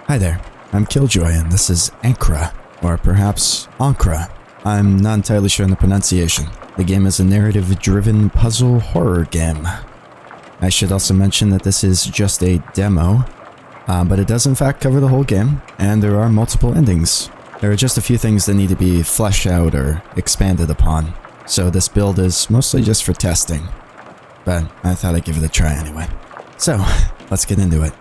Hi there, I'm Killjoy and this is Ancra, or perhaps Ancra. I'm not entirely sure on the pronunciation. The game is a narrative-driven puzzle horror game. I should also mention that this is just a demo, but it does in fact cover the whole game, and there are multiple endings. There are just a few things that need to be fleshed out or expanded upon, so this build is mostly just for testing. But I thought I'd give it a try anyway. So, let's get into it.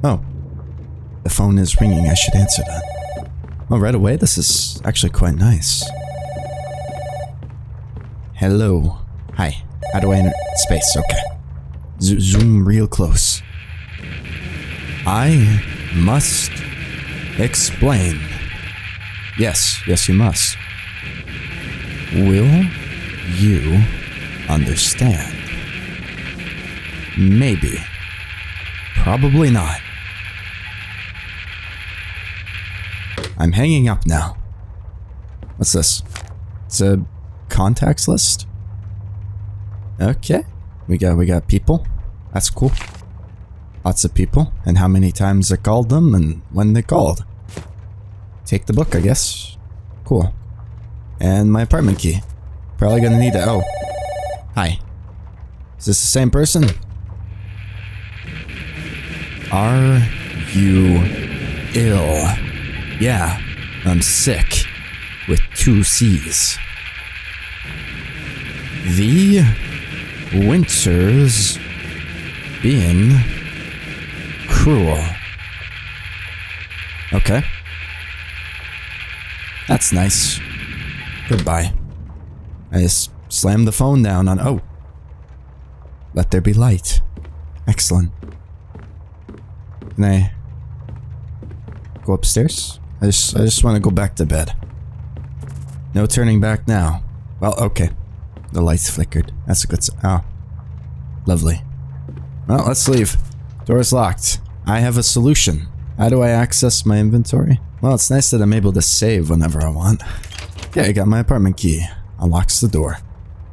Oh, the phone is ringing. I should answer that. Oh, right away? This is actually quite nice. Hello. Hi. How do I enter space? Okay. Zoom real close. I must explain. Yes, you must. Will you understand? Maybe. Probably not. I'm hanging up now. What's this? It's a contacts list? Okay. We got people. That's cool. Lots of people. And how many times I called them and when they called. Take the book, I guess. Cool. And my apartment key. Probably gonna need it. Oh. Hi. Is this the same person? Are you ill? Yeah, I'm sick. With 2 C's. The winter's been cruel. Okay. That's nice. Goodbye. I just slammed the phone down on... Oh. Let there be light. Excellent. Can I go upstairs? I just want to go back to bed. No turning back now. Well, okay. The lights flickered. That's a good sign. Oh. Lovely. Well, let's leave. Door's locked. I have a solution. How do I access my inventory? Well, it's nice that I'm able to save whenever I want. Yeah, I got my apartment key. Unlocks the door.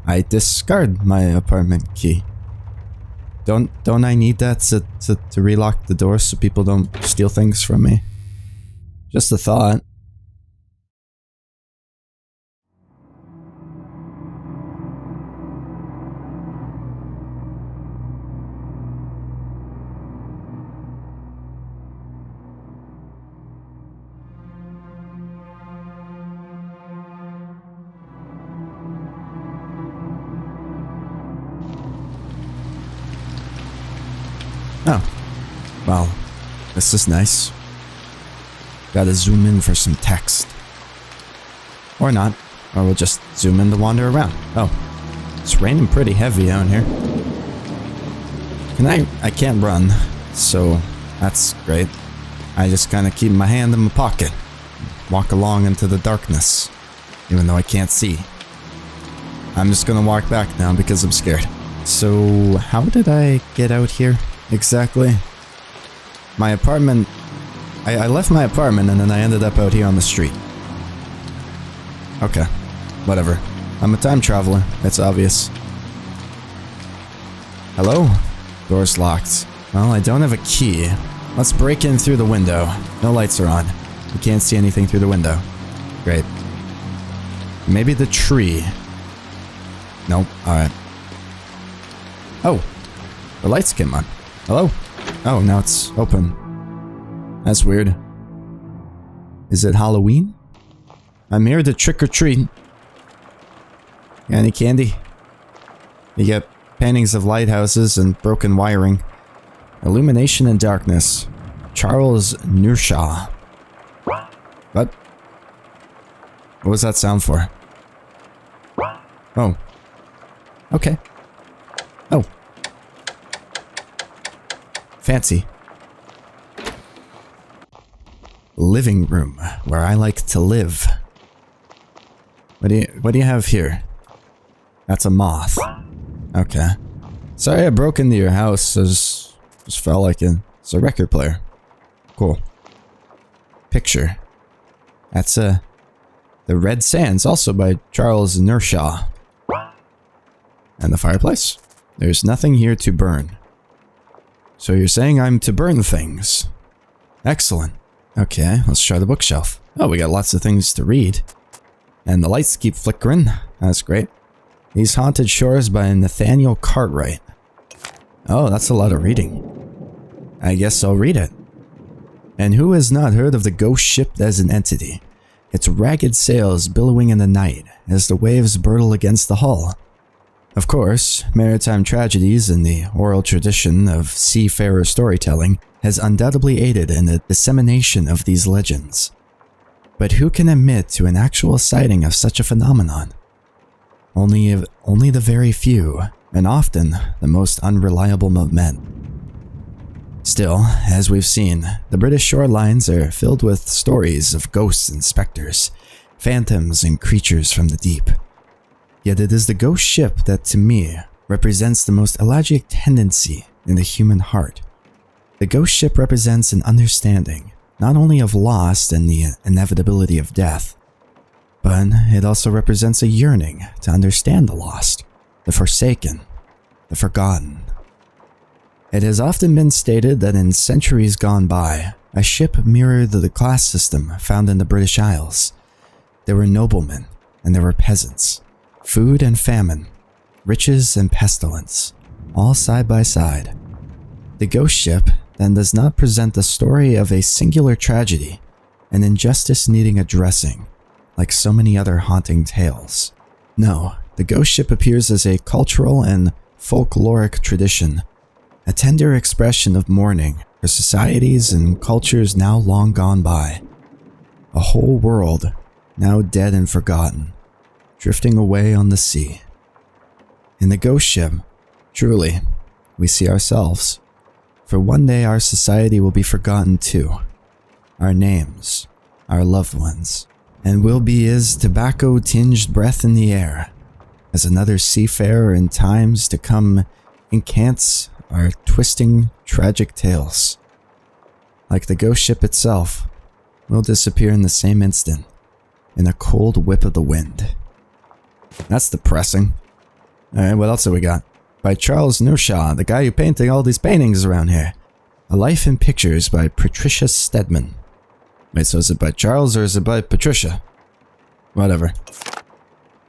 I discard my apartment key. Don't I need that to relock the door so people don't steal things from me? Just a thought. Oh. Well, this is nice. Gotta zoom in for some text. Or not. Or we'll just zoom in to wander around. Oh. It's raining pretty heavy out here. I can't run, so that's great. I just kinda keep my hand in my pocket. Walk along into the darkness. Even though I can't see. I'm just gonna walk back now because I'm scared. So, how did I get out here? Exactly. My apartment... I left my apartment and then I ended up out here on the street. Okay. Whatever. I'm a time traveler. It's obvious. Hello? Door's locked. Well, I don't have a key. Let's break in through the window. No lights are on. You can't see anything through the window. Great. Maybe the tree. Nope. Alright. Oh. The lights came on. Hello? Oh, now it's open. That's weird. Is it Halloween? I'm here to trick or treat. Got any candy? You get paintings of lighthouses and broken wiring. Illumination in darkness. Charles Nershaw. What? What was that sound for? Oh. Okay. Oh. Fancy. Living room, where I like to live. What do you have here? That's a moth. Okay. Sorry I broke into your house. I just felt like it. It's a record player. Cool. Picture. That's The Red Sands, also by Charles Nershaw. And the fireplace? There's nothing here to burn. So you're saying I'm to burn things? Excellent. Okay, let's try the bookshelf. Oh, we got lots of things to read. And the lights keep flickering. That's great. These Haunted Shores by Nathaniel Cartwright. Oh, that's a lot of reading. I guess I'll read it. And who has not heard of the ghost ship as an entity? Its ragged sails billowing in the night as the waves burtle against the hull. Of course, maritime tragedies and the oral tradition of seafarer storytelling has undoubtedly aided in the dissemination of these legends. But who can admit to an actual sighting of such a phenomenon? Only the very few, and often the most unreliable of men. Still, as we've seen, the British shorelines are filled with stories of ghosts and specters, phantoms and creatures from the deep. Yet it is the ghost ship that, to me, represents the most elegiac tendency in the human heart. The ghost ship represents an understanding, not only of loss and the inevitability of death, but it also represents a yearning to understand the lost, the forsaken, the forgotten. It has often been stated that in centuries gone by, a ship mirrored the class system found in the British Isles. There were noblemen and there were peasants, food and famine, riches and pestilence, all side by side. The ghost ship then does not present the story of a singular tragedy, an injustice needing addressing, like so many other haunting tales. No, the ghost ship appears as a cultural and folkloric tradition, a tender expression of mourning for societies and cultures now long gone by. A whole world now dead and forgotten, drifting away on the sea. In the ghost ship, truly, we see ourselves. For one day our society will be forgotten too. Our names, our loved ones, and will be as tobacco-tinged breath in the air, as another seafarer in times to come incants our twisting, tragic tales. Like the ghost ship itself, we'll disappear in the same instant, in a cold whip of the wind. That's depressing. Alright, what else have we got? By Charles Nershaw, the guy who painted all these paintings around here. A Life in Pictures by Patricia Stedman. Wait, so is it by Charles or is it by Patricia? Whatever.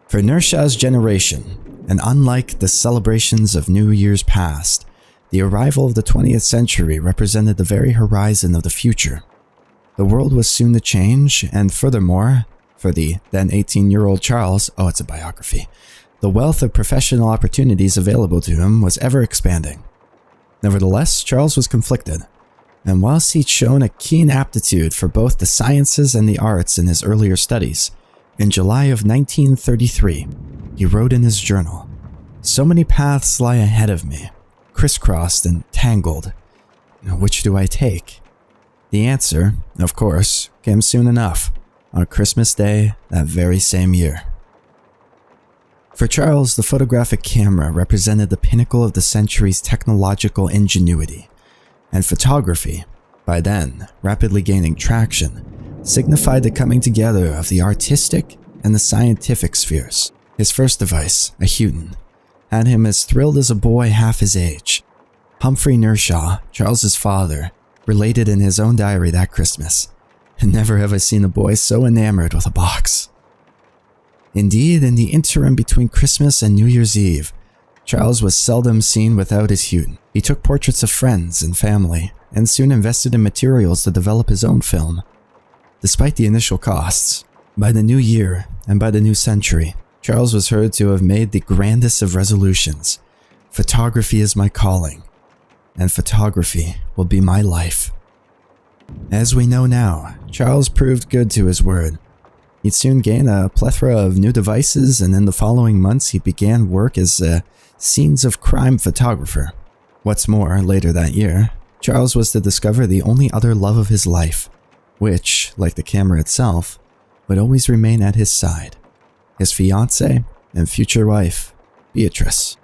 For Nershaw's generation, and unlike the celebrations of New Year's past, the arrival of the 20th century represented the very horizon of the future. The world was soon to change, and furthermore, for the then 18-year-old Charles, oh, it's a biography, the wealth of professional opportunities available to him was ever expanding. Nevertheless, Charles was conflicted, and whilst he'd shown a keen aptitude for both the sciences and the arts in his earlier studies, in July of 1933, he wrote in his journal, "So many paths lie ahead of me, crisscrossed and tangled. Which do I take?" The answer, of course, came soon enough, on Christmas Day that very same year. For Charles, the photographic camera represented the pinnacle of the century's technological ingenuity, and photography, by then rapidly gaining traction, signified the coming together of the artistic and the scientific spheres. His first device, a Houghton, had him as thrilled as a boy half his age. Humphrey Nershaw, Charles's father, related in his own diary that Christmas, "Never have I seen a boy so enamored with a box." Indeed, in the interim between Christmas and New Year's Eve, Charles was seldom seen without his Houghton. He took portraits of friends and family, and soon invested in materials to develop his own film. Despite the initial costs, by the new year and by the new century, Charles was heard to have made the grandest of resolutions. Photography is my calling, and photography will be my life. As we know now, Charles proved good to his word. He'd soon gain a plethora of new devices, and in the following months he began work as a scenes of crime photographer. What's more, later that year, Charles was to discover the only other love of his life, which, like the camera itself, would always remain at his side. His fiancée and future wife, Beatrice.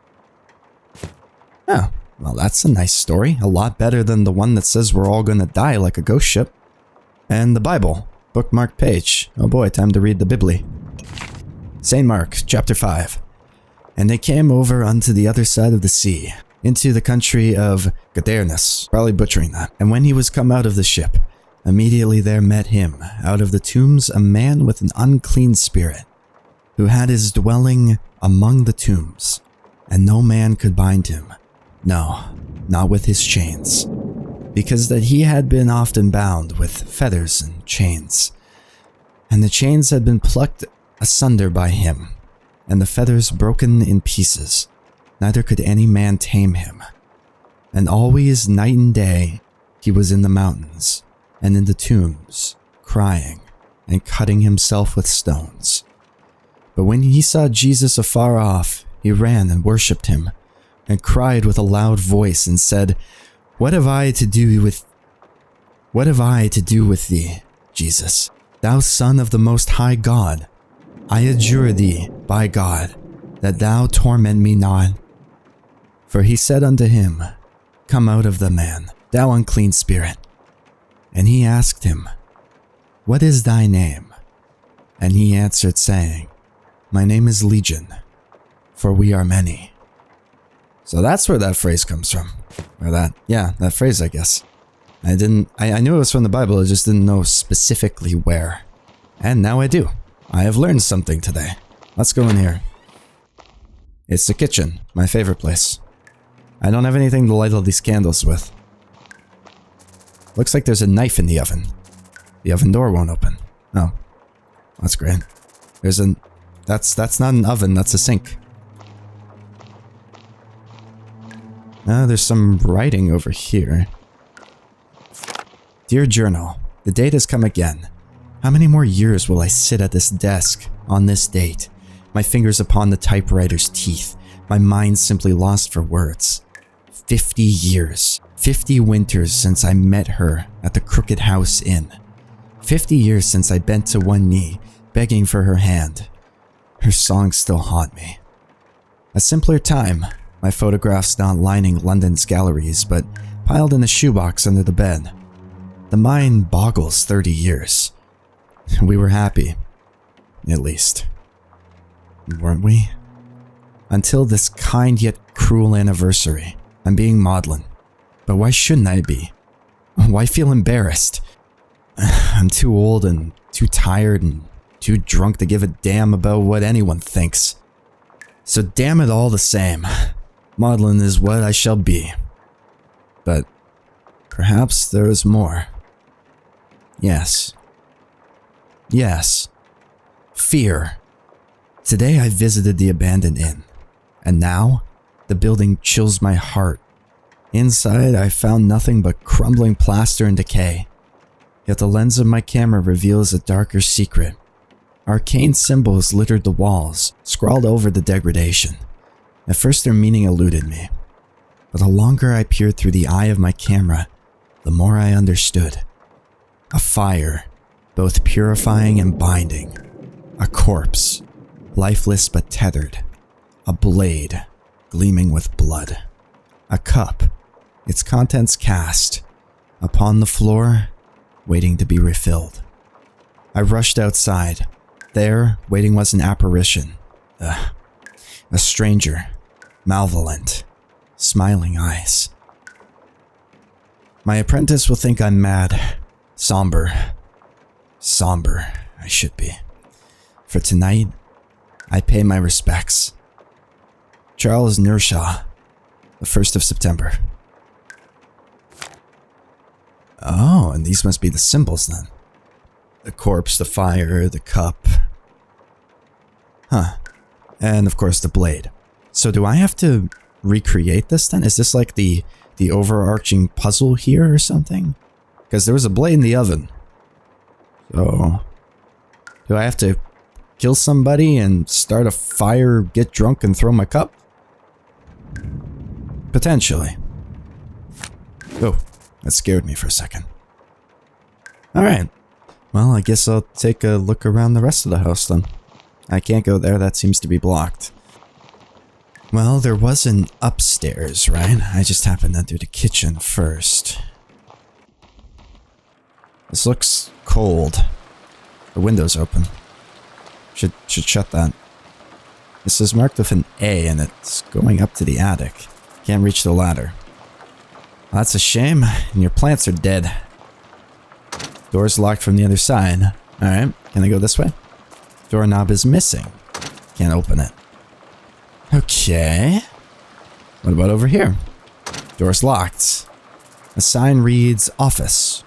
Oh, well, that's a nice story. A lot better than the one that says we're all gonna die like a ghost ship. And the Bible, bookmarked page. Oh boy, time to read the Bibli. St. Mark, chapter 5. And they came over unto the other side of the sea, into the country of Gadernus, probably butchering that. And when he was come out of the ship, immediately there met him out of the tombs a man with an unclean spirit, who had his dwelling among the tombs, and no man could bind him, no, not with his chains, because that he had been often bound with fetters and chains, and the chains had been plucked asunder by him, and the fetters broken in pieces, neither could any man tame him. And always night and day he was in the mountains, and in the tombs, crying, and cutting himself with stones. But when he saw Jesus afar off, he ran and worshipped him, and cried with a loud voice, and said, What have I to do with thee, Jesus, thou Son of the Most High God? I adjure thee, by God, that thou torment me not. For he said unto him, Come out of the man, thou unclean spirit. And he asked him, What is thy name? And he answered, saying, My name is Legion, for we are many. So that's where that phrase comes from. Or that phrase, I guess. I knew it was from the Bible, I just didn't know specifically where. And now I do. I have learned something today. Let's go in here. It's the kitchen, my favorite place. I don't have anything to light all these candles with. Looks like there's a knife in the oven. The oven door won't open. Oh, that's great. That's not an oven, that's a sink. There's some writing over here. Dear Journal, the date has come again. How many more years will I sit at this desk on this date? My fingers upon the typewriter's teeth, my mind simply lost for words. 50 years, 50 winters since I met her at the Crooked House Inn. 50 years since I bent to one knee, begging for her hand. Her songs still haunt me. A simpler time, my photographs not lining London's galleries, but piled in a shoebox under the bed. The mind boggles 30 years. We were happy. At least. Weren't we? Until this kind yet cruel anniversary. I'm being maudlin. But why shouldn't I be? Why feel embarrassed? I'm too old and too tired and too drunk to give a damn about what anyone thinks. So damn it all the same. Maudlin is what I shall be. But perhaps there is more. Yes. Yes. Fear. Today I visited the abandoned inn, and now the building chills my heart. Inside I found nothing but crumbling plaster and decay. Yet the lens of my camera reveals a darker secret. Arcane symbols littered the walls, scrawled over the degradation. At first their meaning eluded me, but the longer I peered through the eye of my camera, the more I understood. A fire, both purifying and binding. A corpse, lifeless but tethered. A blade, gleaming with blood. A cup, its contents cast, upon the floor, waiting to be refilled. I rushed outside. There, waiting was an apparition. A stranger, malevolent, smiling eyes. My apprentice will think I'm mad. Somber, I should be. For tonight, I pay my respects. Charles Nershaw, the 1st of September. Oh, and these must be the symbols then. The corpse, the fire, the cup. Huh. And of course the blade. So do I have to recreate this then? Is this like the overarching puzzle here or something? Because there was a blade in the oven. So, do I have to kill somebody and start a fire, get drunk, and throw my cup? Potentially. Oh, that scared me for a second. Alright. Well, I guess I'll take a look around the rest of the house then. I can't go there, that seems to be blocked. Well, there was an upstairs, right? I just happened to enter the kitchen first. This looks cold. The window's open. Should shut that. This is marked with an A and it's going up to the attic. Can't reach the ladder. Well, that's a shame, and your plants are dead. Door's locked from the other side. Alright, can I go this way? Doorknob is missing. Can't open it. Okay. What about over here? Door's locked. A sign reads office.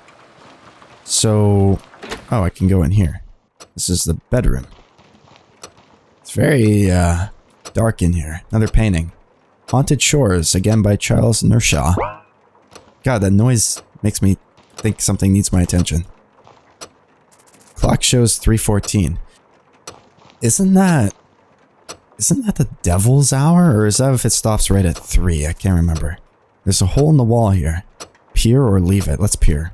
So, oh, I can go in here. This is the bedroom. It's very dark in here. Another painting. Haunted Shores, again by Charles Nershaw. God, that noise makes me think something needs my attention. Clock shows 3:14. Isn't that the devil's hour? Or is that if it stops right at 3? I can't remember. There's a hole in the wall here. Peer or leave it? Let's peer.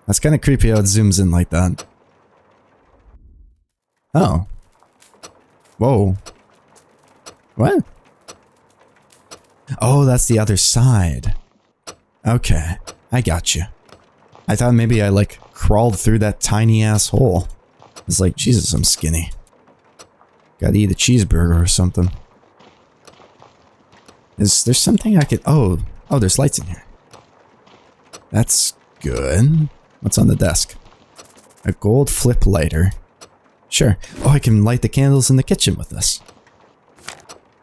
That's kind of creepy how it zooms in like that. Oh. Whoa. What? Oh, that's the other side. Okay, I got you. I thought maybe I like crawled through that tiny ass hole. It's like, Jesus, I'm skinny. Gotta eat a cheeseburger or something. Is there something I could... Oh, there's lights in here. That's good. What's on the desk? A gold flip lighter. Sure. Oh, I can light the candles in the kitchen with this.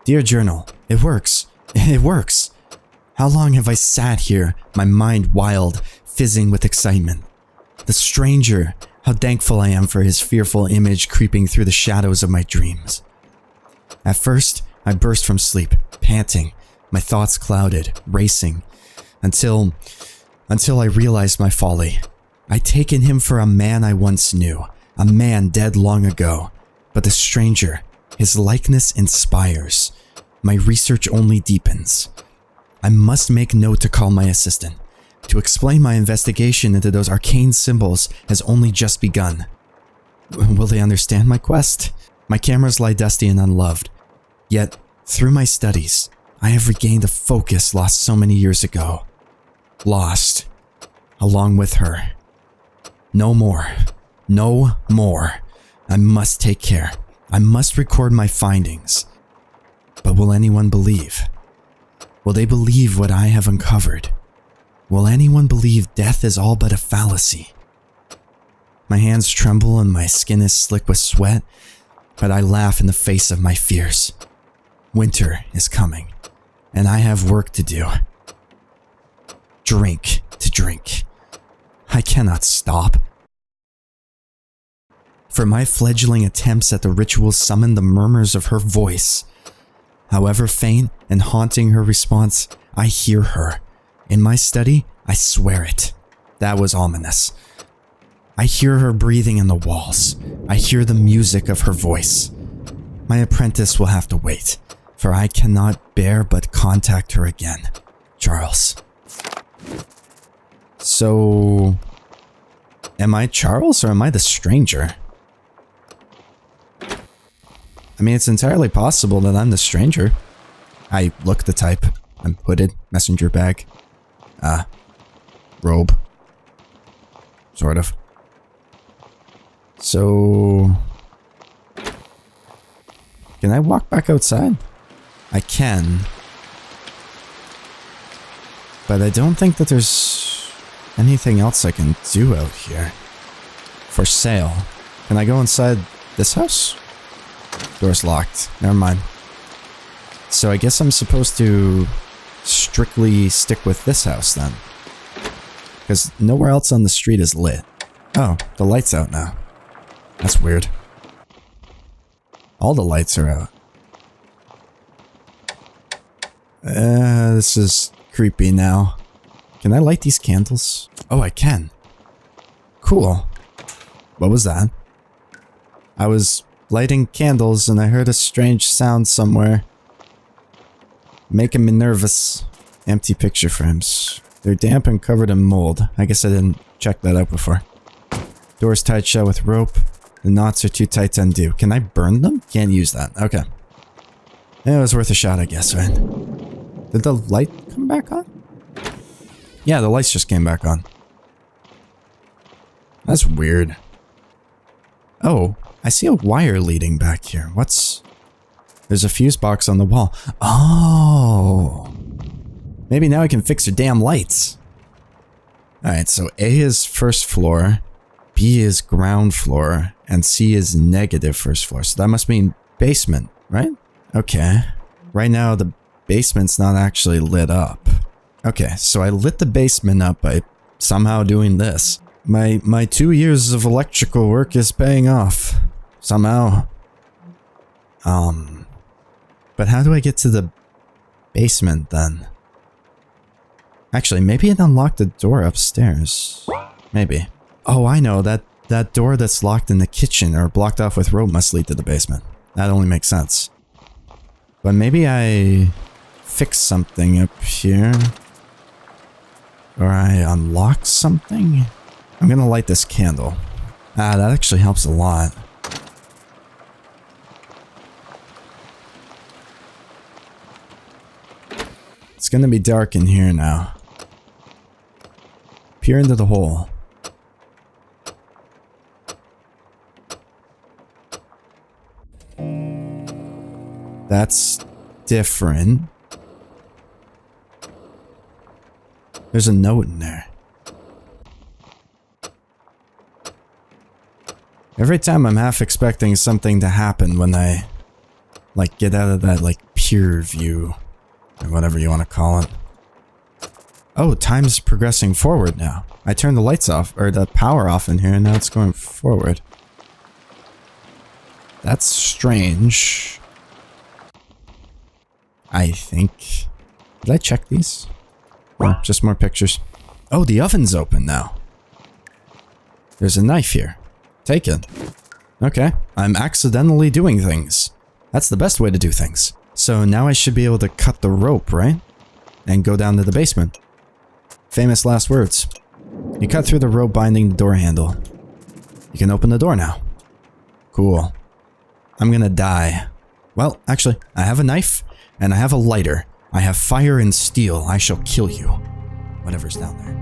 Dear Journal, it works. It works. How long have I sat here, my mind wild, fizzing with excitement? The stranger, how thankful I am for his fearful image creeping through the shadows of my dreams. At first, I burst from sleep, panting, my thoughts clouded, racing, until I realized my folly. I'd taken him for a man I once knew, a man dead long ago, but the stranger, his likeness inspires. My research only deepens. I must make note to call my assistant. To explain my investigation into those arcane symbols has only just begun. Will they understand my quest? My cameras lie dusty and unloved. Yet, through my studies, I have regained a focus lost so many years ago. Lost. Along with her. No more. No more. I must take care. I must record my findings. But will anyone believe? Will they believe what I have uncovered? Will anyone believe death is all but a fallacy? My hands tremble and my skin is slick with sweat, but I laugh in the face of my fears. Winter is coming, and I have work to do. Drink to drink. I cannot stop. For my fledgling attempts at the ritual summon the murmurs of her voice. However faint and haunting her response, I hear her. In my study, I swear it. That was ominous. I hear her breathing in the walls. I hear the music of her voice. My apprentice will have to wait, for I cannot bear but contact her again. Charles. So... am I Charles or am I the stranger? I mean, it's entirely possible that I'm the stranger. I look the type. I'm hooded, messenger bag. Robe. Sort of. So... can I walk back outside? I can. But I don't think that there's anything else I can do out here. For sale. Can I go inside this house? Door's locked. Never mind. So I guess I'm supposed to strictly stick with this house then. Because nowhere else on the street is lit. Oh, the light's out now. That's weird. All the lights are out. This is creepy now. Can I light these candles? Oh, I can. Cool. What was that? I was lighting candles and I heard a strange sound somewhere. Making me nervous. Empty picture frames. They're damp and covered in mold. I guess I didn't check that out before. Doors tied shut with rope. The knots are too tight to undo. Can I burn them? Can't use that. Okay. Yeah, it was worth a shot, I guess, right? Did the light come back on? Yeah, the lights just came back on. That's weird. Oh, I see a wire leading back here. What's... There's a fuse box on the wall. Oh! Maybe now I can fix your damn lights. Alright, so A is first floor, B is ground floor, and C is negative first floor. So that must mean basement, right? Okay. Right now the basement's not actually lit up. Okay, so I lit the basement up by somehow doing this. My 2 years of electrical work is paying off. Somehow. But how do I get to the basement then? Actually, maybe it unlocked the door upstairs. Maybe. Oh, I know. That door that's locked in the kitchen or blocked off with rope must lead to the basement. That only makes sense. But maybe I fix something up here. Or I unlock something? I'm gonna light this candle. Ah, that actually helps a lot. It's gonna be dark in here now. Peer into the hole. That's different. There's a note in there. Every time I'm half expecting something to happen when I, like, get out of that, like, peer view. Or whatever you want to call it. Oh, time's progressing forward now. I turned the lights off, or the power off in here, and now it's going forward. That's strange. I think... Did I check these? No, just more pictures. Oh, the oven's open now. There's a knife here. Take it. Okay, I'm accidentally doing things. That's the best way to do things. So now I should be able to cut the rope, right? And go down to the basement. Famous last words. You cut through the rope binding the door handle. You can open the door now. Cool. I'm gonna die. Well, actually, I have a knife, and I have a lighter. I have fire and steel. I shall kill you. Whatever's down there.